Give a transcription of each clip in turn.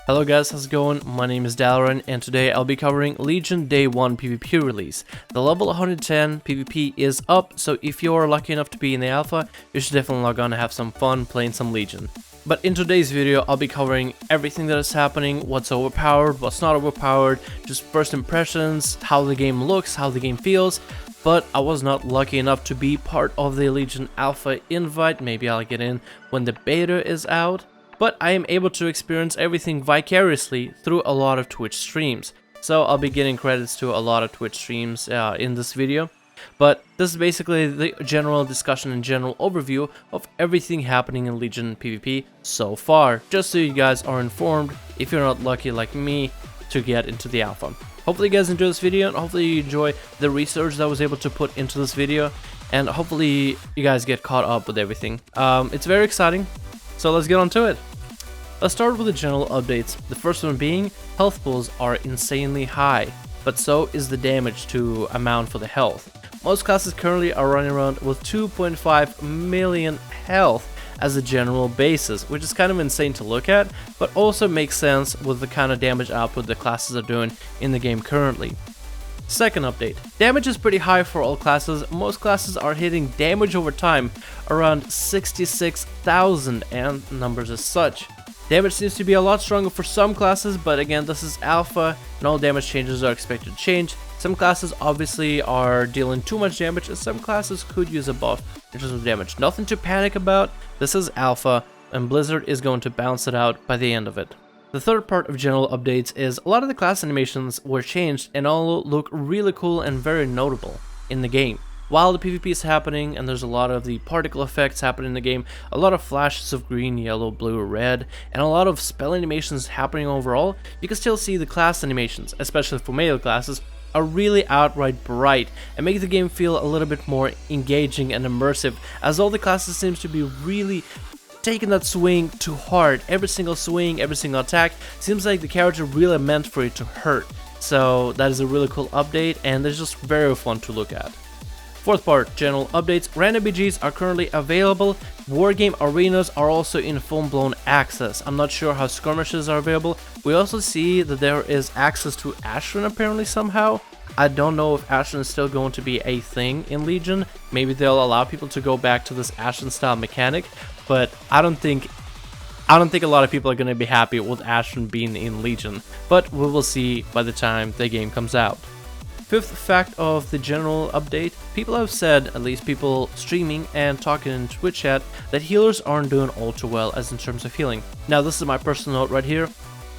Hello guys, how's it going? My name is Dalaran and today I'll be covering Legion Day 1 PvP release. The level 110 PvP is up, so if you're lucky enough to be in the alpha, you should definitely log on and have some fun playing some Legion. But in today's video, I'll be covering everything that is happening, what's overpowered, what's not overpowered, just first impressions, how the game looks, how the game feels. But I was not lucky enough to be part of the Legion Alpha invite. Maybe I'll get in when the beta is out. But I am able to experience everything vicariously through a lot of Twitch streams. So I'll be getting credits to a lot of Twitch streams in this video. But this is basically the general discussion and general overview of everything happening in Legion PvP so far. Just so you guys are informed if you're not lucky like me to get into the alpha. Hopefully you guys enjoy this video and hopefully you enjoy the research that I was able to put into this video. And hopefully you guys get caught up with everything. It's very exciting. So let's get on to it. Let's start with the general updates. The first one being, health pools are insanely high, but so is the damage to amount for the health. Most classes currently are running around with 2.5 million health as a general basis, which is kind of insane to look at, but also makes sense with the kind of damage output the classes are doing in the game currently. Second update. Damage is pretty high for all classes. Most classes are hitting damage over time around 66,000 and numbers as such. Damage seems to be a lot stronger for some classes, but again, this is alpha and all damage changes are expected to change. Some classes obviously are dealing too much damage and some classes could use a buff in terms of damage. Nothing to panic about. This is alpha and Blizzard is going to balance it out by the end of it. The third part of general updates is a lot of the class animations were changed and all look really cool and very notable in the game. While the PvP is happening and there's a lot of the particle effects happening in the game, a lot of flashes of green, yellow, blue, red, and a lot of spell animations happening overall, you can still see the class animations, especially for melee classes, are really outright bright and make the game feel a little bit more engaging and immersive, as all the classes seems to be really taking that swing to heart. Every single swing, every single attack seems like the character really meant for it to hurt. So that is a really cool update and it's just very fun to look at. Fourth part, general updates. Random BGs are currently available. Wargame arenas are also in full-blown access. I'm not sure how skirmishes are available. We also see that there is access to Ashen apparently somehow. I don't know if Ashen is still going to be a thing in Legion. Maybe they'll allow people to go back to this Ashen style mechanic, but I don't think a lot of people are going to be happy with Ashen being in Legion, but we will see by the time the game comes out. Fifth fact of the general update, people have said, at least people streaming and talking in Twitch chat, that healers aren't doing all too well as in terms of healing. Now this is my personal note right here.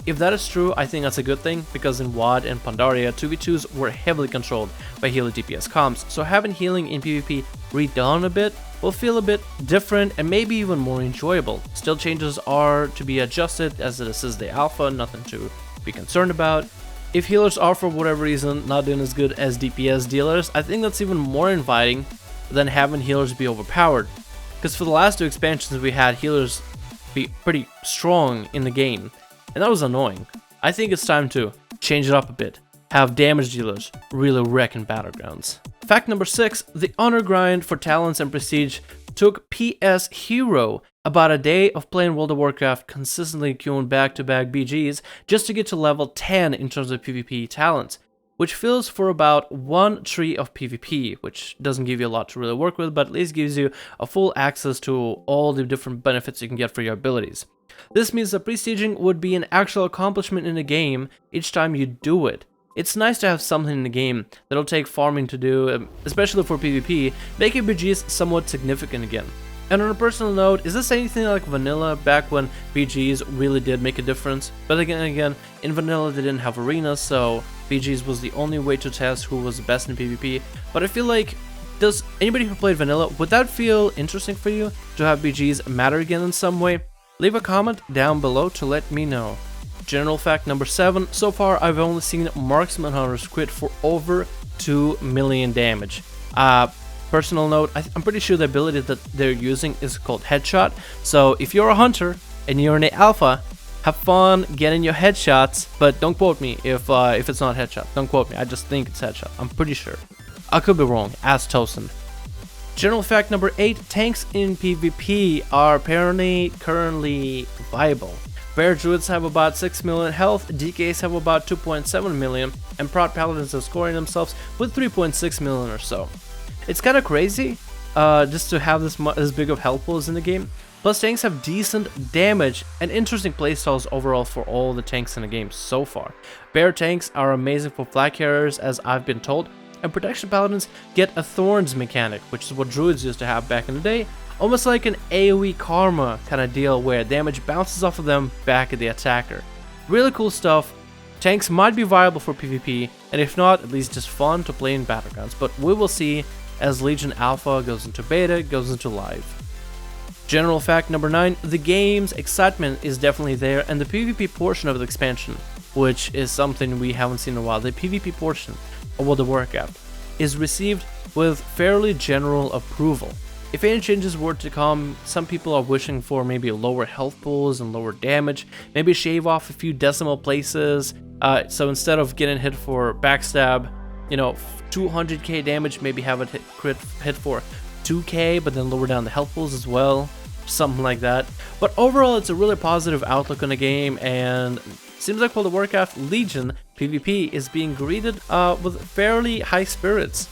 If that is true, I think that's a good thing, because in WoD and Pandaria, 2v2s were heavily controlled by healer DPS comps, so having healing in PvP redone a bit will feel a bit different and maybe even more enjoyable. Still, changes are to be adjusted as this is the alpha, nothing to be concerned about. If healers are for whatever reason not doing as good as DPS dealers, I think that's even more inviting than having healers be overpowered. Because for the last two expansions we had healers be pretty strong in the game, and that was annoying. I think it's time to change it up a bit. Have damage dealers really wrecking battlegrounds. Fact number 6, the honor grind for talents and prestige took PS Hero about a day of playing World of Warcraft, consistently queuing back-to-back BGs just to get to level 10 in terms of PvP talents, which fills for about one tree of PvP, which doesn't give you a lot to really work with, but at least gives you a full access to all the different benefits you can get for your abilities. This means that prestiging would be an actual accomplishment in the game each time you do it. It's nice to have something in the game that'll take farming to do, especially for PvP, making BGs somewhat significant again. And on a personal note, is this anything like vanilla back when BGs really did make a difference? But again, in vanilla they didn't have arenas, so BGs was the only way to test who was the best in PvP. But I feel like, does anybody who played vanilla, would that feel interesting for you to have BGs matter again in some way? Leave a comment down below to let me know. General fact number 7, so far I've only seen marksman hunters crit for over 2 million damage. Personal note, I'm pretty sure the ability that they're using is called headshot, so if you're a hunter and you're in the alpha, have fun getting your headshots, but don't quote me if it's not headshot. Don't quote me, I just think it's headshot, I'm pretty sure. I could be wrong, ask Tosin. General fact number 8, tanks in PvP are apparently currently viable. Bear Druids have about 6 million health, DKs have about 2.7 million, and Proud Paladins are scoring themselves with 3.6 million or so. It's kind of crazy just to have this big of health pools in the game. Plus tanks have decent damage and interesting playstyles overall for all the tanks in the game so far. Bear tanks are amazing for flag carriers, as I've been told, and Protection Paladins get a Thorns mechanic, which is what Druids used to have back in the day, almost like an AoE karma kind of deal where damage bounces off of them back at the attacker. Really cool stuff. Tanks might be viable for PvP, and if not, at least just fun to play in Battlegrounds, but we will see as Legion Alpha goes into beta, goes into live. General fact number 9, the game's excitement is definitely there, and the PvP portion of the expansion, which is something we haven't seen in a while, the PvP portion of World of Warcraft, is received with fairly general approval. If any changes were to come, some people are wishing for maybe lower health pools and lower damage, maybe shave off a few decimal places, so instead of getting hit for backstab, 200k damage, maybe have it hit for 2k, but then lower down the health pools as well, something like that. But overall, it's a really positive outlook on the game, and seems like World of Warcraft Legion PvP is being greeted with fairly high spirits.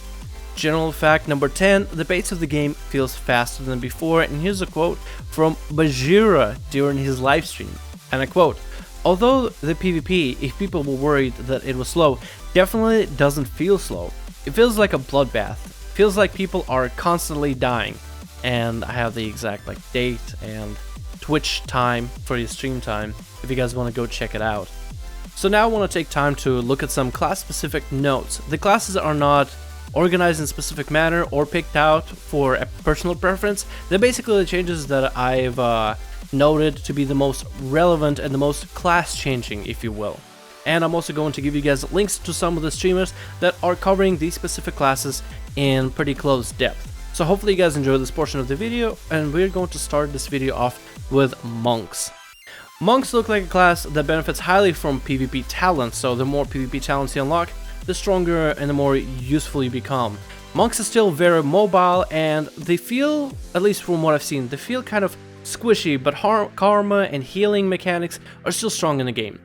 General fact number 10, the pace of the game feels faster than before, and here's a quote from Bajira during his livestream, and I quote, "Although the PvP, if people were worried that it was slow, definitely doesn't feel slow. It feels like a bloodbath. Feels like people are constantly dying." And I have the exact date and Twitch time for your stream time if you guys want to go check it out. So now I want to take time to look at some class specific notes. The classes are not organized in a specific manner or picked out for a personal preference. They're basically the changes that I've noted to be the most relevant and the most class changing, if you will. And I'm also going to give you guys links to some of the streamers that are covering these specific classes in pretty close depth. So hopefully you guys enjoy this portion of the video, and we're going to start this video off with Monks. Monks look like a class that benefits highly from PvP talents, so the more PvP talents you unlock, the stronger and the more useful you become. Monks are still very mobile, and they feel, at least from what I've seen, they feel kind of squishy, but karma and healing mechanics are still strong in the game.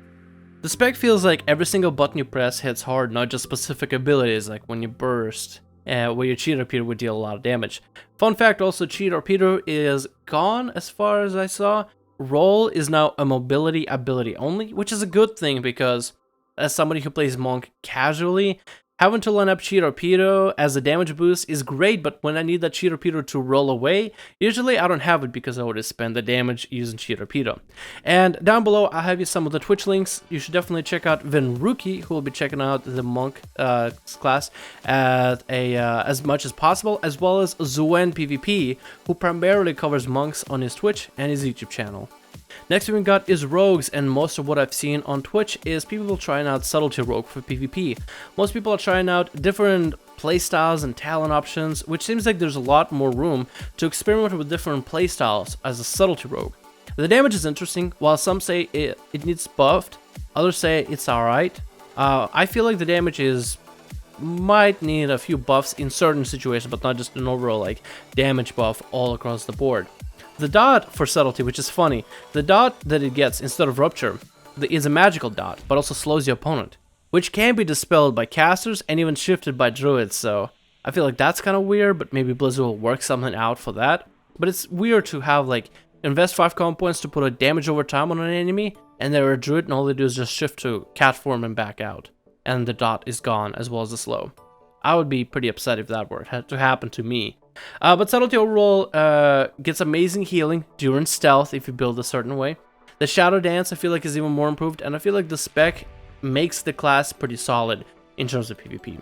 The spec feels like every single button you press hits hard, not just specific abilities, like when you burst, where your Cheat Torpedo would deal a lot of damage. Fun fact also, Cheat Torpedo is gone as far as I saw. Roll is now a mobility ability only, which is a good thing because as somebody who plays Monk casually, having to line up Cheat Torpedo as a damage boost is great, but when I need that Cheat Torpedo to roll away, usually I don't have it because I would spend the damage using Cheat Torpedo. And down below, I'll have you some of the Twitch links. You should definitely check out Venruki, who will be checking out the Monk class at as much as possible, as well as Zuen PvP, who primarily covers Monks on his Twitch and his YouTube channel. Next we got is Rogues, and most of what I've seen on Twitch is people trying out Subtlety Rogue for PvP. Most people are trying out different playstyles and talent options, which seems like there's a lot more room to experiment with different playstyles as a Subtlety Rogue. The damage is interesting. While some say it needs buffed, others say it's alright. I feel like the damage might need a few buffs in certain situations, but not just an overall damage buff all across the board. The dot for subtlety, which is funny, the dot that it gets instead of rupture is a magical dot, but also slows your opponent, which can be dispelled by casters and even shifted by druids, so I feel like that's kind of weird, but maybe Blizzard will work something out for that. But it's weird to have invest 5 common points to put a damage over time on an enemy, and they're a druid and all they do is just shift to cat form and back out, and the dot is gone as well as the slow. I would be pretty upset if that were to happen to me. But Subtlety overall gets amazing healing during stealth if you build a certain way. The Shadow Dance I feel like is even more improved, and I feel like the spec makes the class pretty solid in terms of PvP.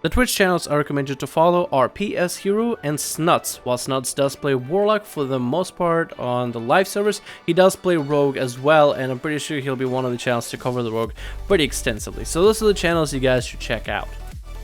The Twitch channels I recommend you to follow are PS Hero and Snuts. While Snuts does play Warlock for the most part on the live servers, he does play Rogue as well, and I'm pretty sure he'll be one of the channels to cover the Rogue pretty extensively. So those are the channels you guys should check out.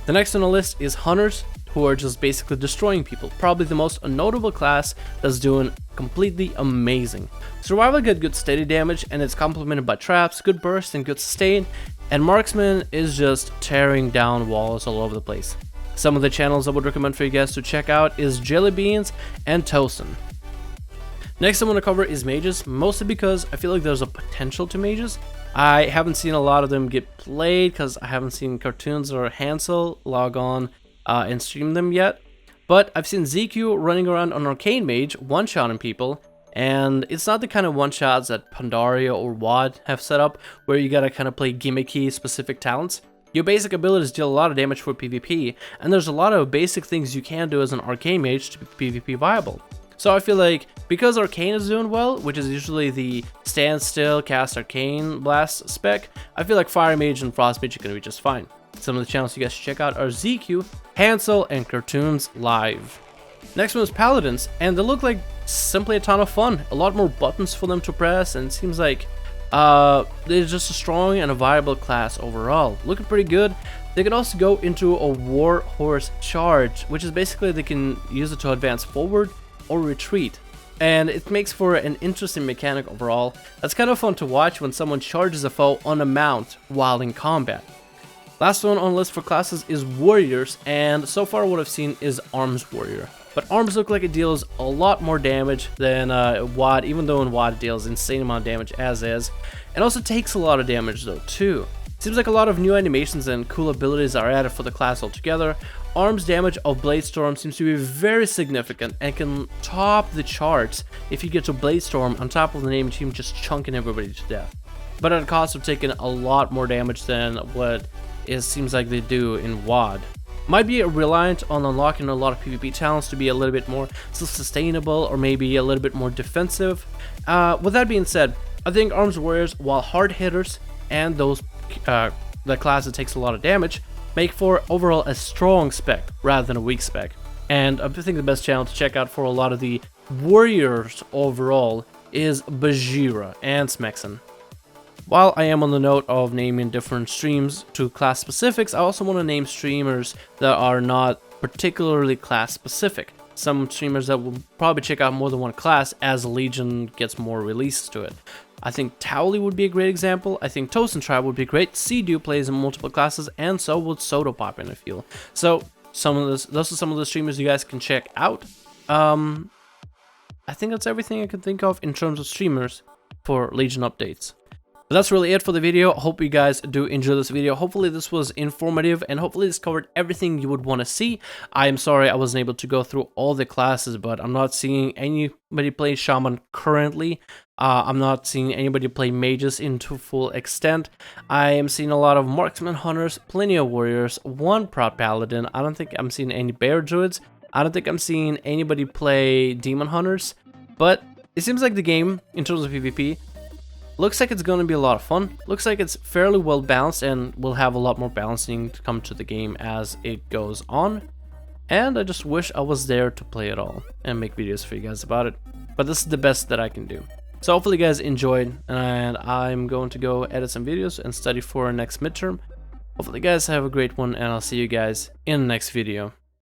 The next on the list is Hunters, who are just basically destroying people. Probably the most notable class that's doing completely amazing. Survival get good steady damage, and it's complemented by traps, good burst, and good sustain, and Marksman is just tearing down walls all over the place. Some of the channels I would recommend for you guys to check out is Jelly Beans and Tosin. Next I want to cover is mages, mostly because I feel like there's a potential to mages. I haven't seen a lot of them get played because I haven't seen Cartoons or Hansel log on and stream them yet. But I've seen ZQ running around on Arcane Mage, one-shotting people, and it's not the kind of one-shots that Pandaria or WoD have set up, where you gotta kind of play gimmicky specific talents. Your basic abilities deal a lot of damage for PvP, and there's a lot of basic things you can do as an Arcane Mage to be PvP viable. So I feel like, because Arcane is doing well, which is usually the stand still, cast Arcane Blast spec, I feel like Fire Mage and Frost Mage are going to be just fine. Some of the channels you guys should check out are ZQ, Hansel, and Cartoons Live. Next one is Paladins, and they look like simply a ton of fun. A lot more buttons for them to press, and it seems like they're just a strong and a viable class overall. Looking pretty good. They can also go into a War Horse charge, which is basically they can use it to advance forward or retreat, and it makes for an interesting mechanic overall. That's kind of fun to watch when someone charges a foe on a mount while in combat. Last one on the list for classes is Warriors, and so far what I've seen is Arms Warrior. But Arms look like it deals a lot more damage than WoD, even though in WoD it deals insane amount of damage as is. It also takes a lot of damage though too. Seems like a lot of new animations and cool abilities are added for the class altogether. Arms damage of Blade Storm seems to be very significant and can top the charts if you get to Blade Storm on top of the name team just chunking everybody to death. But at a cost of taking a lot more damage than what it seems like they do in WoD. Might be reliant on unlocking a lot of PvP talents to be a little bit more sustainable or maybe a little bit more defensive. With that being said, I think Arms Warriors, while hard hitters and those the class that takes a lot of damage, make for overall a strong spec rather than a weak spec. And I think the best channel to check out for a lot of the warriors overall is Bajira and Smexen. While I am on the note of naming different streams to class specifics, I also want to name streamers that are not particularly class specific. Some streamers that will probably check out more than one class as Legion gets more releases to it. I think Towley would be a great example. I think Toast and Tribe would be great. Sea-Dew plays in multiple classes, and so would Sodapop in I feel. So those are some of the streamers you guys can check out. I think that's everything I can think of in terms of streamers for Legion updates. But that's really it for the video. I hope you guys do enjoy this video. Hopefully this was informative and hopefully this covered everything you would want to see. I am sorry I wasn't able to go through all the classes, but I'm not seeing anybody play Shaman currently. I'm not seeing anybody play Mages into full extent. I am seeing a lot of Marksman Hunters, plenty of Warriors, one Proud Paladin. I don't think I'm seeing any Bear Druids. I don't think I'm seeing anybody play Demon Hunters. But it seems like the game, in terms of PvP, looks like it's going to be a lot of fun. Looks like it's fairly well balanced and will have a lot more balancing to come to the game as it goes on. And I just wish I was there to play it all and make videos for you guys about it. But this is the best that I can do. So hopefully you guys enjoyed, and I'm going to go edit some videos and study for our next midterm. Hopefully you guys have a great one, and I'll see you guys in the next video.